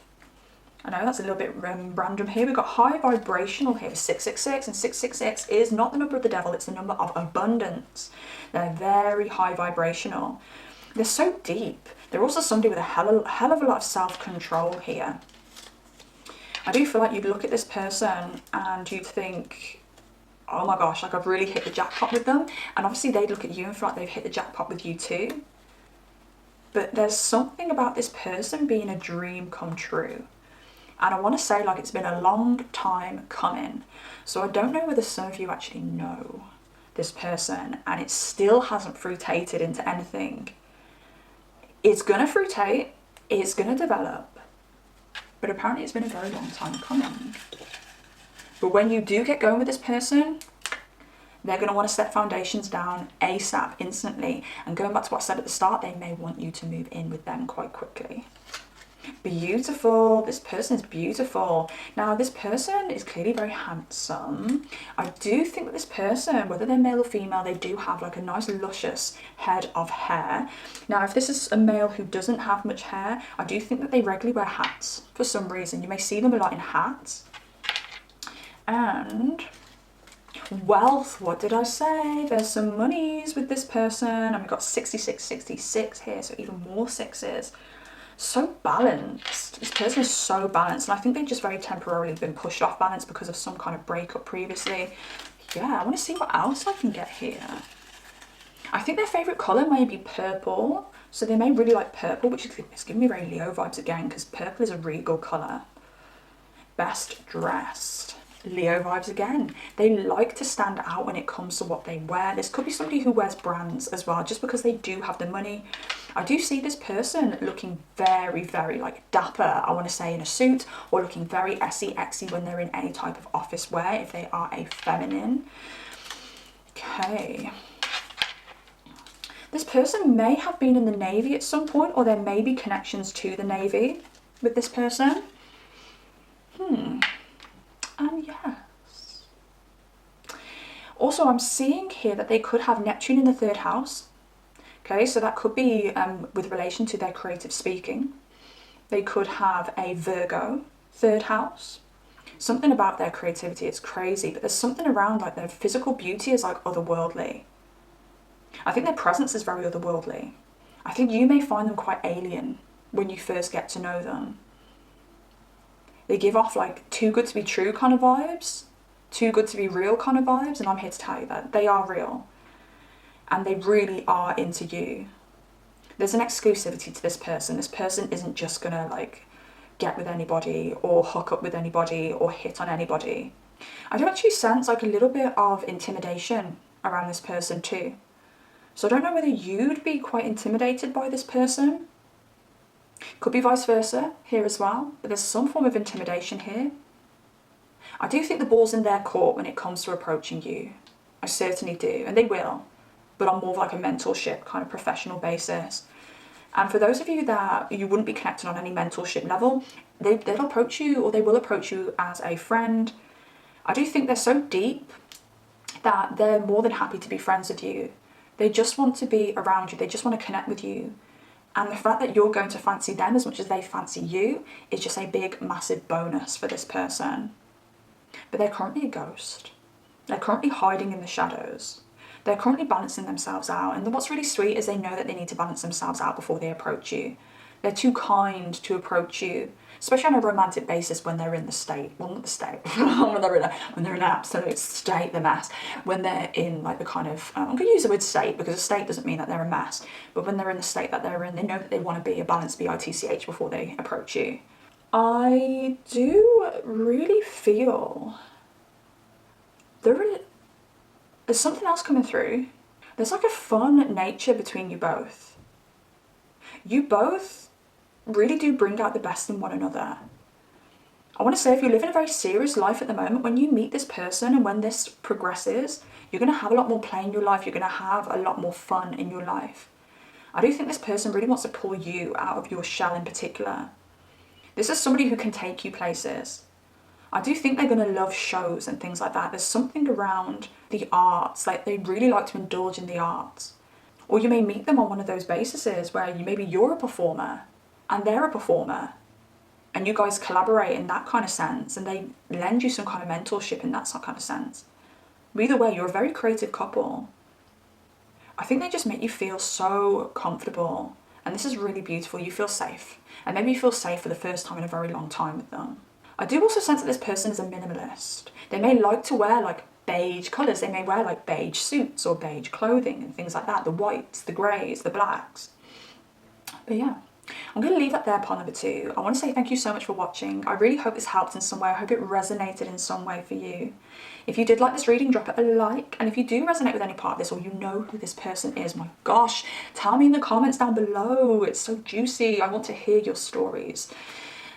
[SPEAKER 1] I know that's a little bit random here. We've got high vibrational here, 666, and 666 is not the number of the devil, it's the number of abundance. They're very high vibrational. They're so deep. They're also somebody with a hell of a lot of self-control here. I do feel like you'd look at this person and you'd think, oh my gosh, like I've really hit the jackpot with them. And obviously they'd look at you and feel like they've hit the jackpot with you too. But there's something about this person being a dream come true. And I want to say like it's been a long time coming. So I don't know whether some of you actually know this person and it still hasn't fruitated into anything. It's going to fruitate, it's going to develop, but apparently it's been a very long time coming. But when you do get going with this person, they're going to want to set foundations down ASAP, instantly. And going back to what I said at the start, they may want you to move in with them quite quickly. Beautiful. This person is beautiful. Now, this person is clearly very handsome. I do think that this person, whether they're male or female, they do have like a nice luscious head of hair. Now, if this is a male who doesn't have much hair, I do think that they regularly wear hats for some reason. You may see them a lot in hats. And wealth, what did I say? There's some monies with this person. And we've got 66, 66 here, so even more sixes. So balanced. This person is so balanced, and I think they've just very temporarily been pushed off balance because of some kind of breakup previously. Yeah, I want to see what else I can get here. I think their favourite colour may be purple, so they may really like purple, which is giving me very Leo vibes again because purple is a regal colour. Best dressed. Leo vibes again. They like to stand out when it comes to what they wear. This could be somebody who wears brands as well, just because they do have the money. I do see this person looking very, very like dapper, I want to say, in a suit, or looking very exy when they're in any type of office wear, if they are a feminine. Okay. This person may have been in the Navy at some point, or there may be connections to the Navy with this person. And yes. Also, I'm seeing here that they could have Neptune in the 3rd house. Okay, so that could be with relation to their creative speaking. They could have a Virgo 3rd house. Something about their creativity, it's crazy, but there's something around like their physical beauty is like otherworldly. I think their presence is very otherworldly. I think you may find them quite alien when you first get to know them. They give off like too good to be true kind of vibes, too good to be real kind of vibes, and I'm here to tell you that they are real. And they really are into you. There's an exclusivity to this person. This person isn't just gonna like get with anybody or hook up with anybody or hit on anybody. I do actually sense like a little bit of intimidation around this person too. So I don't know whether you'd be quite intimidated by this person. Could be vice versa here as well, but there's some form of intimidation here. I do think the ball's in their court when it comes to approaching you. I certainly do, and they will, but on more of like a mentorship kind of professional basis. And for those of you that you wouldn't be connected on any mentorship level, they'll approach you, or they will approach you as a friend. I do think they're so deep that they're more than happy to be friends with you. They just want to be around you. They just want to connect with you. And the fact that you're going to fancy them as much as they fancy you is just a big, massive bonus for this person. But they're currently a ghost. They're currently hiding in the shadows. They're currently balancing themselves out. And what's really sweet is they know that they need to balance themselves out before they approach you. They're too kind to approach you, especially on a romantic basis when they're in the state. Well, not the state. when they're in an absolute state, the mess. When they're in like the kind of, I'm going to use the word state because a state doesn't mean that they're a mess. But when they're in the state that they're in, they know that they want to be a balanced BITCH before they approach you. I do really feel there's something else coming through. There's like a fun nature between you both. You both really do bring out the best in one another. I want to say if you're living a very serious life at the moment, when you meet this person and when this progresses, you're going to have a lot more play in your life. You're going to have a lot more fun in your life. I do think this person really wants to pull you out of your shell in particular. This is somebody who can take you places. I do think they're going to love shows and things like that. There's something around the arts, like they really like to indulge in the arts. Or you may meet them on one of those bases where maybe you're a performer and they're a performer, and you guys collaborate in that kind of sense, and they lend you some kind of mentorship in that kind of sense. But either way, you're a very creative couple. I think they just make you feel so comfortable, and this is really beautiful. You feel safe, and maybe you feel safe for the first time in a very long time with them. I do also sense that this person is a minimalist. They may like to wear like beige colours. They may wear like beige suits or beige clothing and things like that. The whites, the greys, the blacks. But yeah, I'm going to leave that there, part number 2. I want to say thank you so much for watching. I really hope this helped in some way. I hope it resonated in some way for you. If you did like this reading, drop it a like. And if you do resonate with any part of this, or you know who this person is, my gosh, tell me in the comments down below. It's so juicy. I want to hear your stories.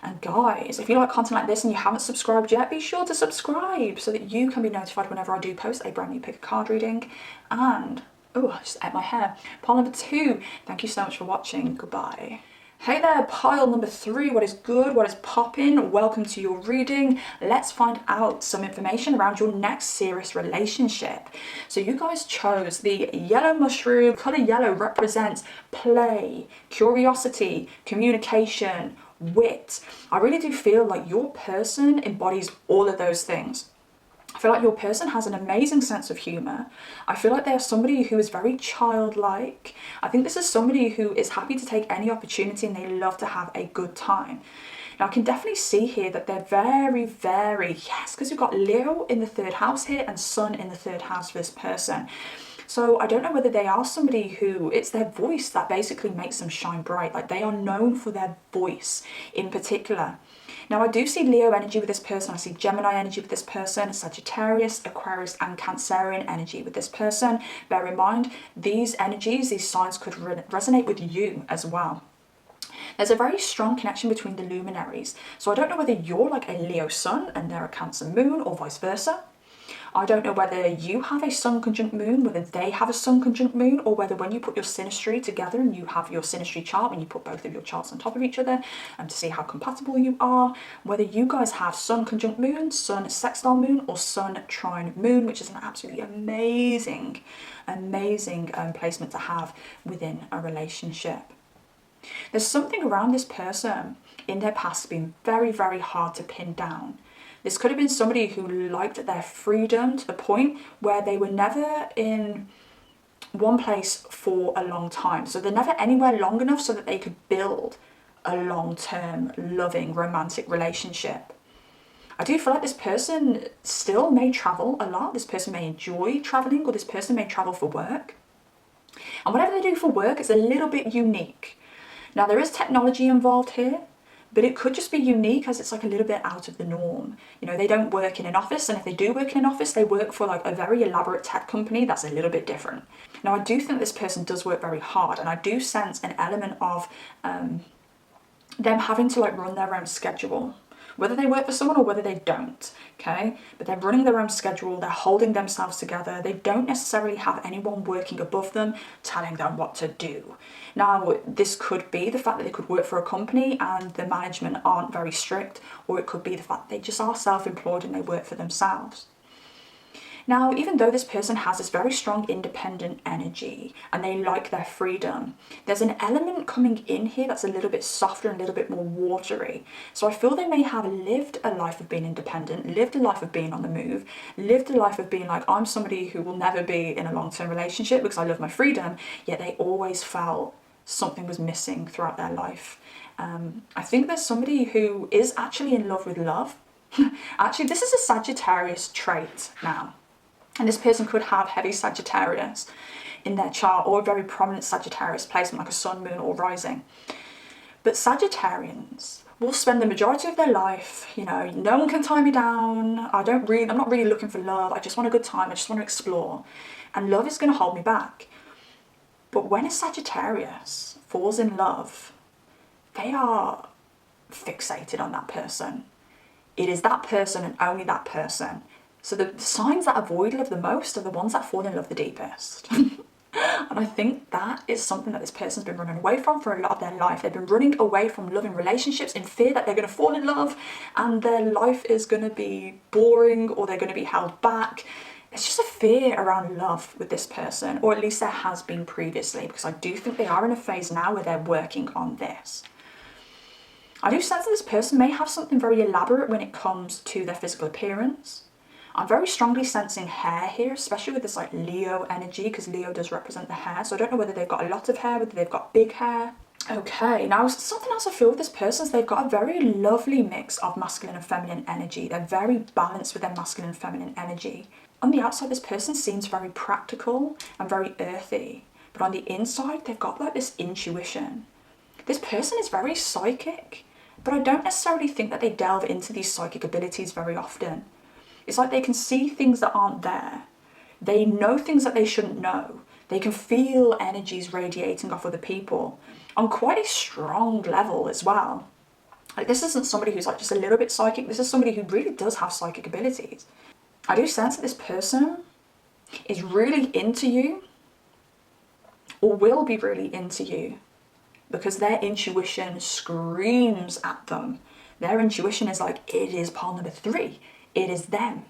[SPEAKER 1] And guys, if you like content like this and you haven't subscribed yet, be sure to subscribe so that you can be notified whenever I do post a brand new pick a card reading. And, oh, I just ate my hair. Pile number 2, thank you so much for watching. Goodbye. Hey there, pile number 3, what is good, what is popping? Welcome to your reading. Let's find out some information around your next serious relationship. So you guys chose the yellow mushroom. Color yellow represents play, curiosity, communication, wit. I really do feel like your person embodies all of those things. I feel like your person has an amazing sense of humour. I feel like they are somebody who is very childlike. I think this is somebody who is happy to take any opportunity and they love to have a good time. Now I can definitely see here that they're very, very, yes, because you've got Leo in the 3rd house here and Sun in the 3rd house for this person. So I don't know whether they are somebody who, it's their voice that basically makes them shine bright. Like they are known for their voice in particular. Now I do see Leo energy with this person, I see Gemini energy with this person, Sagittarius, Aquarius and Cancerian energy with this person. Bear in mind, these energies, these signs could resonate with you as well. There's a very strong connection between the luminaries. So I don't know whether you're like a Leo sun and they're a Cancer moon or vice versa. I don't know whether you have a sun conjunct moon, whether they have a sun conjunct moon, or whether when you put your synastry together and you have your synastry chart, when you put both of your charts on top of each other to see how compatible you are, whether you guys have sun conjunct moon, sun sextile moon, or sun trine moon, which is an absolutely amazing placement to have within a relationship. There's something around this person in their past being very, very hard to pin down. This could have been somebody who liked their freedom to the point where they were never in one place for a long time. So they're never anywhere long enough so that they could build a long-term, loving, romantic relationship. I do feel like this person still may travel a lot. This person may enjoy traveling, or this person may travel for work. And whatever they do for work is a little bit unique. Now there is technology involved here, but it could just be unique as it's like a little bit out of the norm. You know, they don't work in an office, and if they do work in an office, they work for like a very elaborate tech company that's a little bit different. Now, I do think this person does work very hard, and I do sense an element of them having to like run their own schedule, whether they work for someone or whether they don't, okay? But they're running their own schedule, they're holding themselves together, they don't necessarily have anyone working above them telling them what to do. Now, this could be the fact that they could work for a company and the management aren't very strict, or it could be the fact that they just are self-employed and they work for themselves. Now, even though this person has this very strong independent energy and they like their freedom, there's an element coming in here that's a little bit softer and a little bit more watery. So I feel they may have lived a life of being independent, lived a life of being on the move, lived a life of being like, I'm somebody who will never be in a long-term relationship because I love my freedom, yet they always felt something was missing throughout their life. I think there's somebody who is actually in love with love. Actually, this is a Sagittarius trait now. And this person could have heavy Sagittarius in their chart, or a very prominent Sagittarius placement like a sun, moon or rising. But Sagittarians will spend the majority of their life, you know, no one can tie me down, I'm not really looking for love, I just want a good time, I just want to explore. And love is going to hold me back. But when a Sagittarius falls in love, they are fixated on that person. It is that person and only that person. So the signs that avoid love the most are the ones that fall in love the deepest. And I think that is something that this person's been running away from for a lot of their life. They've been running away from loving relationships in fear that they're going to fall in love and their life is going to be boring or they're going to be held back. It's just a fear around love with this person, or at least there has been previously, because I do think they are in a phase now where they're working on this. I do sense that this person may have something very elaborate when it comes to their physical appearance. I'm very strongly sensing hair here, especially with this like Leo energy, because Leo does represent the hair. So I don't know whether they've got a lot of hair, whether they've got big hair. Okay, now something else I feel with this person is they've got a very lovely mix of masculine and feminine energy. They're very balanced with their masculine and feminine energy. On the outside, this person seems very practical and very earthy. But on the inside, they've got like this intuition. This person is very psychic, but I don't necessarily think that they delve into these psychic abilities very often. It's like they can see things that aren't there. They know things that they shouldn't know. They can feel energies radiating off other people on quite a strong level as well. Like, this isn't somebody who's like just a little bit psychic. This is somebody who really does have psychic abilities. I do sense that this person is really into you, or will be really into you, because their intuition screams at them. Their intuition is like, it is pile number 3. It is them.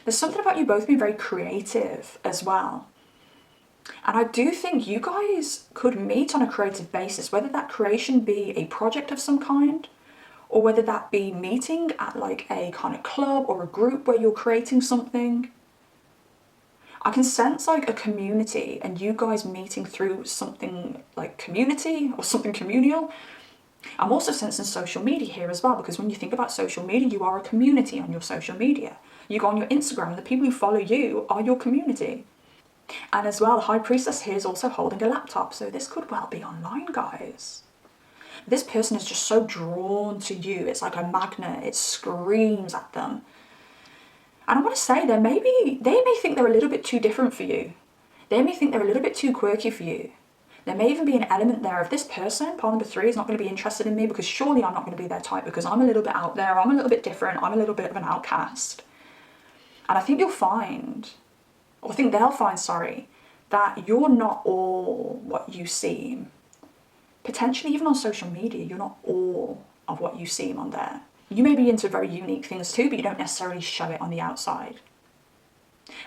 [SPEAKER 1] There's something about you both being very creative as well. And I do think you guys could meet on a creative basis, whether that creation be a project of some kind, or whether that be meeting at like a kind of club or a group where you're creating something. I can sense like a community and you guys meeting through something like community or something communal. I'm also sensing social media here as well, because when you think about social media, you are a community on your social media. You go on your Instagram and the people who follow you are your community. And as well, the High Priestess here is also holding a laptop, so this could well be online, guys. This person is just so drawn to you. It's like a magnet. It screams at them. And I want to say they may think they're a little bit too different for you. They may think they're a little bit too quirky for you. There may even be an element there of this person, pile number 3, is not going to be interested in me because surely I'm not going to be their type because I'm a little bit out there, I'm a little bit different, I'm a little bit of an outcast. And I think you'll find, or I think they'll find, sorry, that you're not all what you seem. Potentially even on social media, you're not all of what you seem on there. You may be into very unique things too, but you don't necessarily show it on the outside.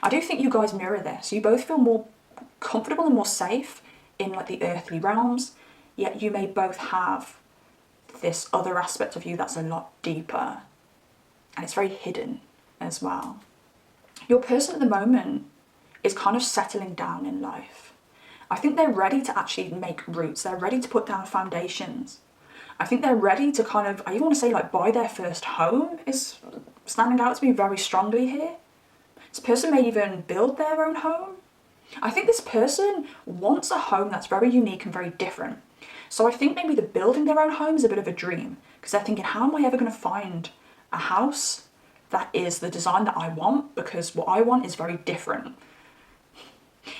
[SPEAKER 1] I do think you guys mirror this. You both feel more comfortable and more safe in like the earthly realms, yet you may both have this other aspect of you that's a lot deeper and it's very hidden as well. Your person at the moment is kind of settling down in life. I think they're ready to actually make roots. They're ready to put down foundations. I think they're ready to kind of, I even want to say like buy their first home is standing out to me very strongly here. This person may even build their own home. I think this person wants a home that's very unique and very different. So I think maybe the building their own home is a bit of a dream, because they're thinking, how am I ever going to find a house that is the design that I want? Because what I want is very different.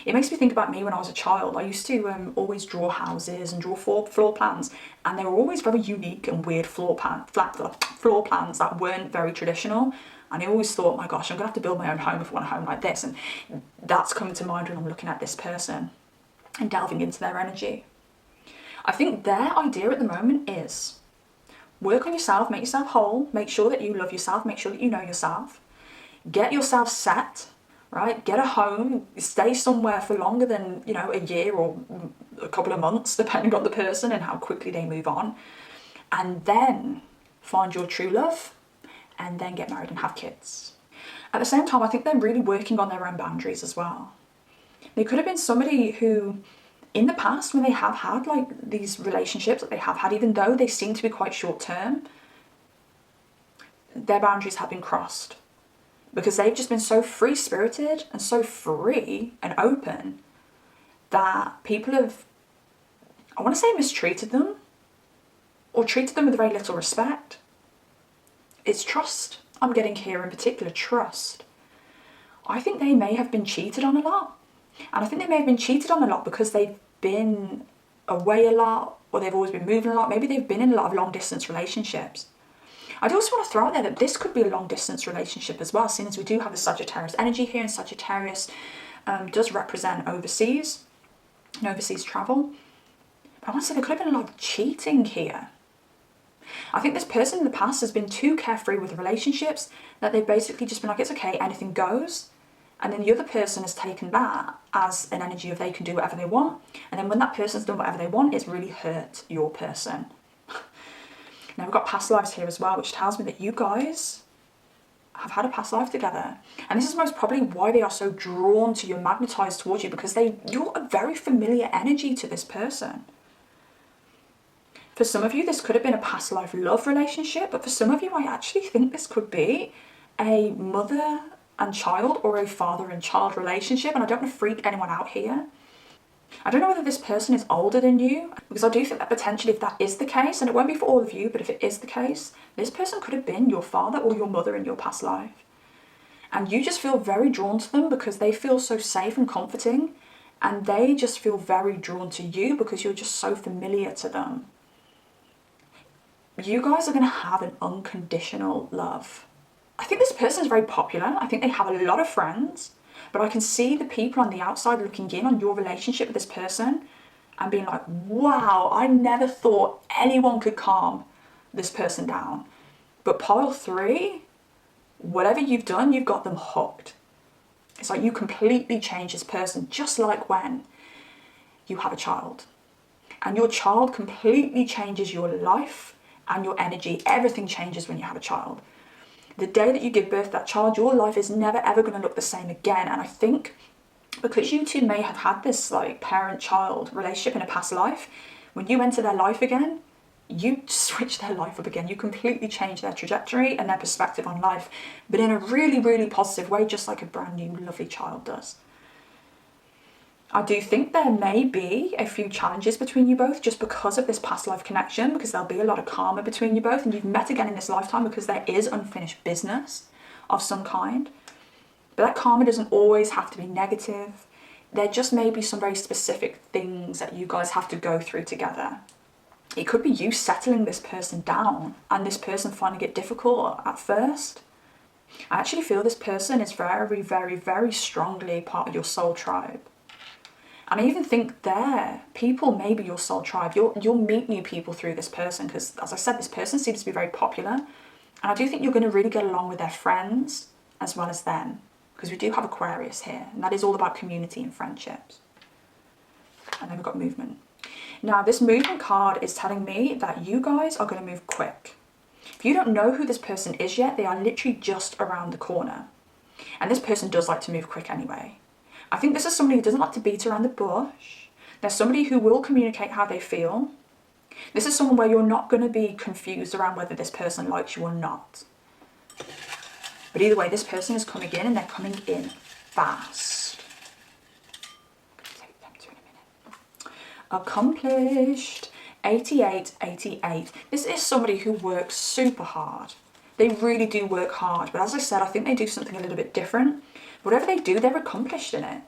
[SPEAKER 1] It makes me think about me when I was a child. I used to always draw houses and draw floor plans, and they were always very unique and weird floor plans that weren't very traditional. And I always thought, my gosh, I'm going to have to build my own home if I want a home like this. And that's coming to mind when I'm looking at this person and delving into their energy. I think their idea at the moment is work on yourself, make yourself whole, make sure that you love yourself, make sure that you know yourself. Get yourself set, right? Get a home, stay somewhere for longer than, you know, a year or a couple of months, depending on the person and how quickly they move on. And then find your true love and then get married and have kids. At the same time, I think they're really working on their own boundaries as well. They could have been somebody who, in the past, when they have had like these relationships that they have had, even though they seem to be quite short term, their boundaries have been crossed because they've just been so free spirited and so free and open that people have, I want to say, mistreated them or treated them with very little respect. It's trust I'm getting here, in particular, trust. I think they may have been cheated on a lot. And I think they may have been cheated on a lot because they've been away a lot, or they've always been moving a lot. Maybe they've been in a lot of long distance relationships. I do also want to throw out there that this could be a long distance relationship as well, seeing as we do have the Sagittarius energy here, and Sagittarius does represent overseas and overseas travel. But I want to say there could have been a lot of cheating here. I think this person in the past has been too carefree with relationships that they've basically just been like, it's okay, anything goes. And then the other person has taken that as an energy of they can do whatever they want. And then when that person's done whatever they want, it's really hurt your person. Now we've got past lives here as well, which tells me that you guys have had a past life together. And this is most probably why they are so drawn to you, magnetized towards you, because you're a very familiar energy to this person. For some of you, this could have been a past life love relationship, but for some of you, I actually think this could be a mother and child or a father and child relationship. And I don't want to freak anyone out here. I don't know whether this person is older than you, because I do think that potentially if that is the case, and it won't be for all of you, but if it is the case, this person could have been your father or your mother in your past life. And you just feel very drawn to them because they feel so safe and comforting, and they just feel very drawn to you because you're just so familiar to them. You guys are going to have an unconditional love. I think this person is very popular. I think they have a lot of friends, but I can see the people on the outside looking in on your relationship with this person and being like, wow, I never thought anyone could calm this person down. But pile 3, whatever you've done, you've got them hooked. It's like you completely change this person, just like when you have a child. And your child completely changes your life and your energy. Everything changes when you have a child. The day that you give birth to that child, your life is never ever going to look the same again. And I think because you two may have had this like parent-child relationship in a past life, when you enter their life again, you switch their life up again. You completely change their trajectory and their perspective on life, but in a really, really positive way, just like a brand new lovely child does. I do think there may be a few challenges between you both just because of this past life connection, because there'll be a lot of karma between you both, and you've met again in this lifetime because there is unfinished business of some kind. But that karma doesn't always have to be negative. There just may be some very specific things that you guys have to go through together. It could be you settling this person down and this person finding it difficult at first. I actually feel this person is very, very, very strongly part of your soul tribe. And I even think their people may be your soul tribe. You'll meet new people through this person because, as I said, this person seems to be very popular. And I do think you're going to really get along with their friends as well as them, because we do have Aquarius here, and that is all about community and friendships. And then we've got movement. Now, this movement card is telling me that you guys are going to move quick. If you don't know who this person is yet, they are literally just around the corner. And this person does like to move quick anyway. I think this is somebody who doesn't like to beat around the bush. There's somebody who will communicate how they feel. This is someone where you're not going to be confused around whether this person likes you or not. But either way, this person is coming in and they're coming in fast. Take them to in a minute. Accomplished. 88, 88. This is somebody who works super hard. They really do work hard. But as I said, I think they do something a little bit different. Whatever they do, they're accomplished in it.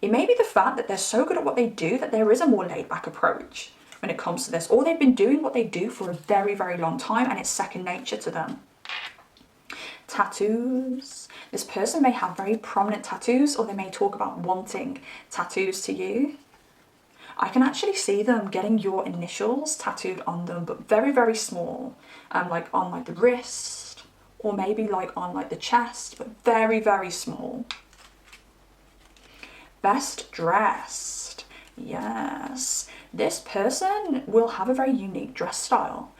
[SPEAKER 1] It may be the fact that they're so good at what they do that there is a more laid-back approach when it comes to this. Or they've been doing what they do for a very, very long time and it's second nature to them. Tattoos. This person may have very prominent tattoos, or they may talk about wanting tattoos to you. I can actually see them getting your initials tattooed on them, but very, very small. Like on like the wrist or maybe like on like the chest, but very, very small. Best dressed. Yes, this person will have a very unique dress style.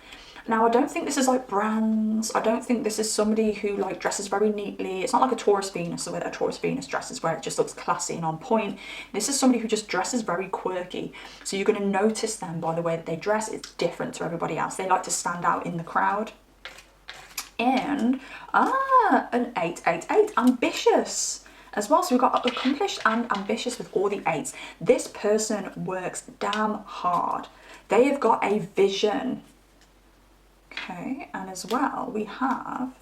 [SPEAKER 1] Now, I don't think this is like brands. I don't think this is somebody who like dresses very neatly. It's not like a Taurus Venus, or where a Taurus Venus dresses where it just looks classy and on point. This is somebody who just dresses very quirky. So you're going to notice them by the way that they dress. It's different to everybody else. They like to stand out in the crowd. And an 888, ambitious as well. So we've got accomplished and ambitious with all the 8s. This person works damn hard. They have got a vision. Okay, and as well we have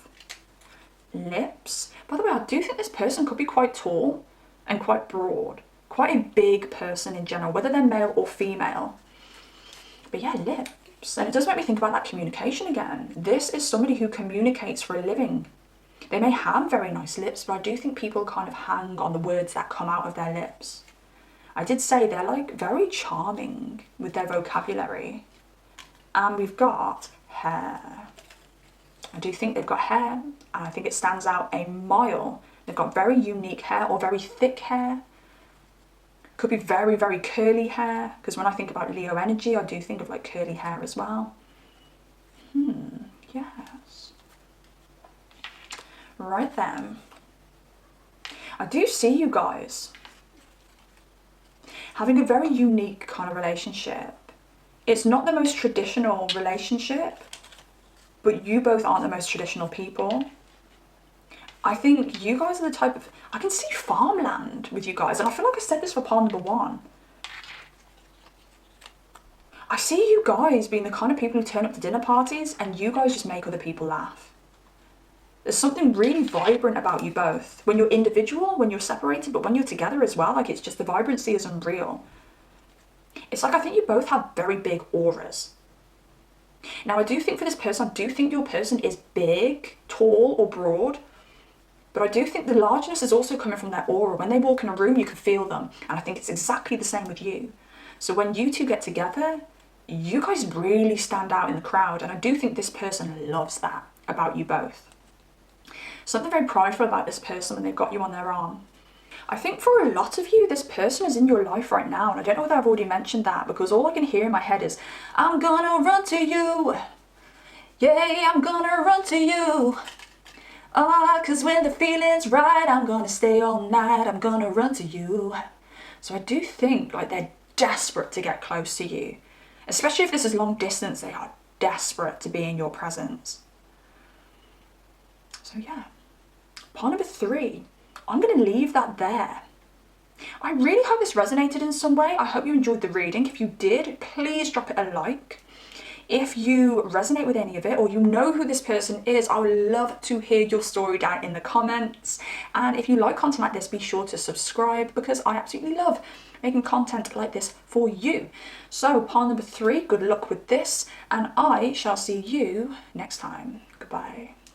[SPEAKER 1] lips. By the way, I do think this person could be quite tall and quite broad, quite a big person in general, whether they're male or female. But yeah, lips. And it does make me think about that communication again. This is somebody who communicates for a living. They may have very nice lips, but I do think people kind of hang on the words that come out of their lips. I did say they're like very charming with their vocabulary. And we've got hair. I do think they've got hair, and I think it stands out a mile. They've got very unique hair, or very thick hair. Could be very, very curly hair, because when I think about Leo energy, I do think of like curly hair as well. Yes. Right then. I do see you guys having a very unique kind of relationship. It's not the most traditional relationship, but you both aren't the most traditional people. I think you guys are the type of, I can see farmland with you guys, and I feel like I said this for pile number 1. I see you guys being the kind of people who turn up to dinner parties and you guys just make other people laugh. There's something really vibrant about you both. When you're individual, when you're separated, but when you're together as well, like it's just the vibrancy is unreal. It's like I think you both have very big auras. Now I do think for this person, I do think your person is big, tall or broad, but I do think the largeness is also coming from their aura. When they walk in a room, you can feel them, and I think it's exactly the same with you. So when you two get together, you guys really stand out in the crowd, and I do think this person loves that about you both. Something very prideful about this person when they've got you on their arm. I think for a lot of you, this person is in your life right now, and I don't know whether I've already mentioned that, because all I can hear in my head is, I'm gonna run to you. Yeah, I'm gonna run to you. Cause when the feeling's right, I'm gonna stay all night, I'm gonna run to you. So I do think like they're desperate to get close to you. Especially if this is long distance, they are desperate to be in your presence. So yeah, part number 3. I'm going to leave that there. I really hope this resonated in some way. I hope you enjoyed the reading. If you did, please drop it a like. If you resonate with any of it, or you know who this person is, I would love to hear your story down in the comments. And if you like content like this, be sure to subscribe, because I absolutely love making content like this for you. So part number 3, good luck with this, and I shall see you next time. Goodbye.